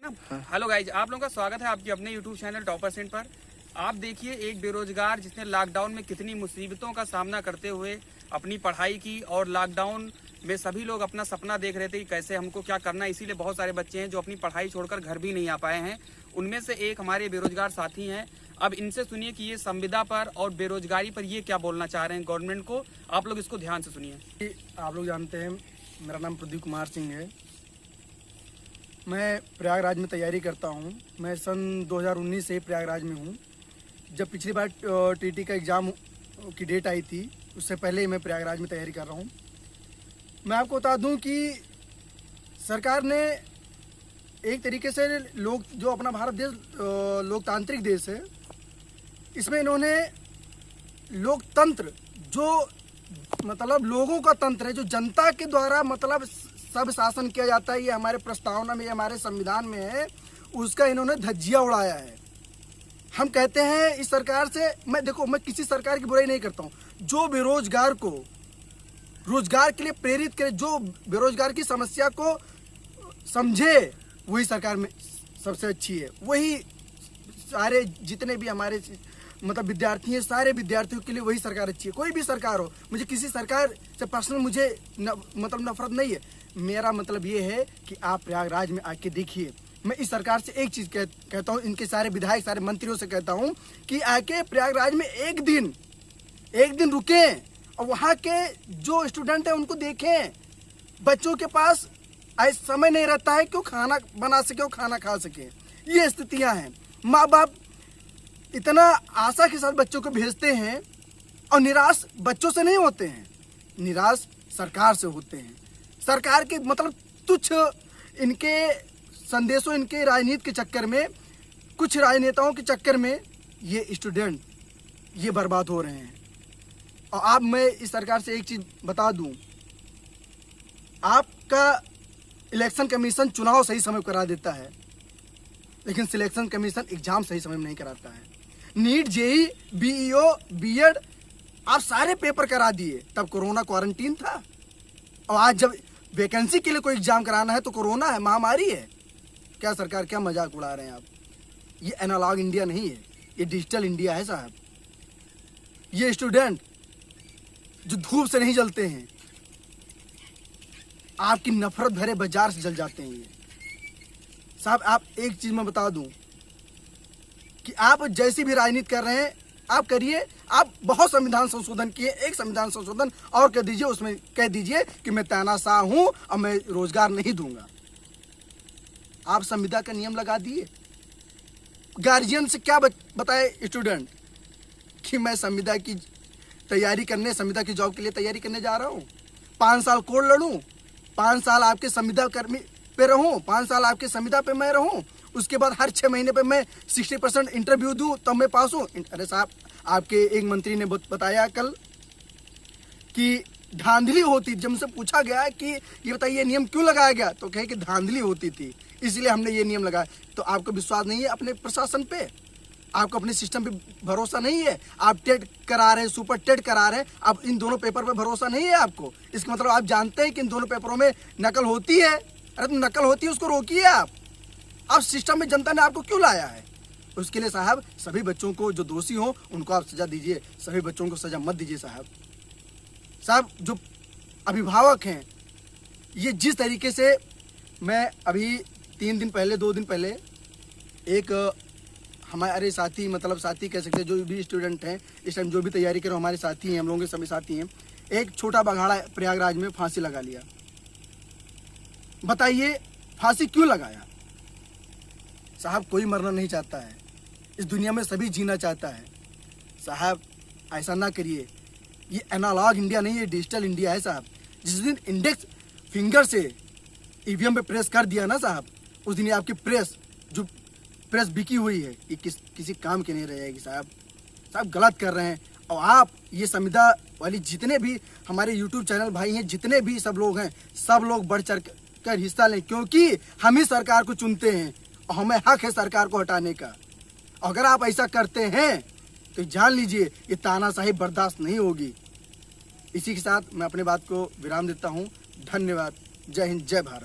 Hello guys, आप लोगों का स्वागत है आपके अपने यूट्यूब चैनल टॉपर सेंट पर। आप देखिए एक बेरोजगार जिसने लॉकडाउन में कितनी मुसीबतों का सामना करते हुए अपनी पढ़ाई की, और लॉकडाउन में सभी लोग अपना सपना देख रहे थे कि कैसे हमको क्या करना है। इसीलिए बहुत सारे बच्चे हैं जो अपनी पढ़ाई छोड़कर घर भी नहीं आ पाए हैं। उनमें से एक हमारे बेरोजगार साथी हैं। अब इनसे सुनिए कि ये संविदा पर और बेरोजगारी पर ये क्या बोलना चाह रहे हैं गवर्नमेंट को। आप लोग इसको ध्यान से सुनिए। आप लोग जानते हैं मेरा नाम प्रदीप कुमार सिंह है। मैं प्रयागराज में तैयारी करता हूं। मैं सन 2019 से प्रयागराज में हूं। जब पिछली बार टीटी का एग्ज़ाम की डेट आई थी, उससे पहले ही मैं प्रयागराज में तैयारी कर रहा हूं। मैं आपको बता दूं कि सरकार ने एक तरीके से जो अपना भारत देश लोकतांत्रिक देश है, इसमें इन्होंने लोकतंत्र जो मतलब लोगों का तंत्र है, जो जनता के द्वारा मतलब सब शासन किया जाता है, ये हमारे प्रस्तावना में, हमारे संविधान में है, उसका इन्होंने धज्जिया उड़ाया है। हम कहते हैं इस सरकार से, मैं किसी सरकार की बुराई नहीं करता हूँ। जो बेरोजगार को रोजगार के लिए प्रेरित करे, जो बेरोजगार की समस्या को समझे, वही सरकार में सबसे अच्छी है। वही सारे जितने भी हमारे मतलब विद्यार्थी हैं, सारे विद्यार्थियों के लिए वही सरकार अच्छी है। कोई भी सरकार हो, मुझे किसी सरकार से पर्सनल मतलब नफरत नहीं है। मेरा मतलब ये है कि आप प्रयागराज में आके देखिए। मैं इस सरकार से एक चीज़ कहता हूँ, इनके सारे विधायक, सारे मंत्रियों से कहता हूँ कि आके प्रयागराज में एक दिन रुकें और वहाँ के जो स्टूडेंट हैं उनको देखें। बच्चों के पास ऐसा समय नहीं रहता है कि वो खाना बना सके, वो खाना खा सके। ये स्थितियाँ हैं। माँ बाप इतना आशा के साथ बच्चों को भेजते हैं और निराश बच्चों से नहीं होते हैं, निराश सरकार से होते हैं। सरकार के मतलब तुच्छ इनके संदेशों, इनके राजनीति के चक्कर में, कुछ राजनेताओं के चक्कर में ये स्टूडेंट ये बर्बाद हो रहे हैं। और आप, मैं इस सरकार से एक चीज़ बता दूं, आपका इलेक्शन कमीशन चुनाव सही समय पर करा देता है, लेकिन सिलेक्शन कमीशन एग्जाम सही समय में नहीं कराता है। नीट, जेई, बीईओ, बीएड आप सारे पेपर करा दिए, तब कोरोना क्वारंटीन था। और आज जब वैकेंसी के लिए कोई एग्जाम कराना है तो कोरोना है, महामारी है। क्या सरकार, क्या मजाक उड़ा रहे हैं आप? ये एनालॉग इंडिया नहीं है, ये डिजिटल इंडिया है साहब। ये स्टूडेंट जो धूप से नहीं जलते हैं, आपकी नफरत भरे बाजार से जल जाते हैं ये साहब। आप एक चीज मैं बता दूं कि आप जैसी भी राजनीति कर रहे हैं आप करिए। आप बहुत संविधान संशोधन किए, एक संविधान संशोधन और कर दीजिए, उसमें कह दीजिए कि मैं तानाशाह हूं और मैं रोजगार नहीं दूंगा। आप संविदा का नियम लगा दिए। गार्जियन से क्या बताए स्टूडेंट कि मैं संविदा की तैयारी करने, संविदा की जॉब के लिए तैयारी करने जा रहा हूं, 5 साल कोर्ट लड़ूं, 5 साल आपके संविदा कर्मी पे रहूं, 5 साल आपके संविदा पे मैं रहूं, उसके बाद हर 6 महीने पे मैं 60% इंटरव्यू दूं तब मैं पास हूं। अरे साहब, आपके एक मंत्री ने बताया कल कि धांधली होती। जब मुझसे पूछा गया कि ये बताइए नियम क्यों लगाया गया, तो कहे कि धांधली होती थी, इसलिए हमने ये नियम लगाया। तो आपको विश्वास नहीं है अपने प्रशासन पे, आपको अपने सिस्टम पे भरोसा नहीं है। आप टेट करा रहे हैं, सुपर टेट करा रहे हैं, अब इन दोनों पेपर पे भरोसा नहीं है आपको। इसका मतलब आप जानते हैं कि इन दोनों पेपरों में नकल होती है। अरे तो नकल होती है, उसको रोकिए आप। अब सिस्टम में जनता ने आपको क्यों लाया है? उसके लिए साहब सभी बच्चों को जो दोषी हो उनको आप सजा दीजिए, सभी बच्चों को सजा मत दीजिए साहब। साहब जो अभिभावक हैं, ये जिस तरीके से, मैं अभी 2 दिन पहले एक हमारे साथी, मतलब साथी कह सकते हैं, जो भी स्टूडेंट हैं इस टाइम जो भी तैयारी कर रहे हैं, हमारे साथी हैं, हम लोगों के सभी साथी हैं, एक छोटा बघाड़ा प्रयागराज में फांसी लगा लिया। बताइए फांसी क्यों लगाया? साहब कोई मरना नहीं चाहता है, इस दुनिया में सभी जीना चाहता है। साहब ऐसा ना करिए, ये एनालॉग इंडिया नहीं है, डिजिटल इंडिया है साहब। जिस दिन इंडेक्स फिंगर से ईवीएम पे प्रेस कर दिया ना साहब, उस दिन ये आपकी प्रेस बिकी हुई है, ये किसी काम की नहीं रहेगी साहब। साहब गलत कर रहे हैं। और आप ये संविदा वाली जितने भी हमारे यूट्यूब चैनल भाई हैं, जितने भी सब लोग हैं, सब लोग बढ़ चढ़ कर हिस्सा लें, क्योंकि हम ही सरकार को चुनते हैं और हमें हक है सरकार को हटाने का। अगर आप ऐसा करते हैं तो जान लीजिए ये तानाशाही बर्दाश्त नहीं होगी। इसी के साथ मैं अपने बात को विराम देता हूँ। धन्यवाद। जय हिंद, जय भारत।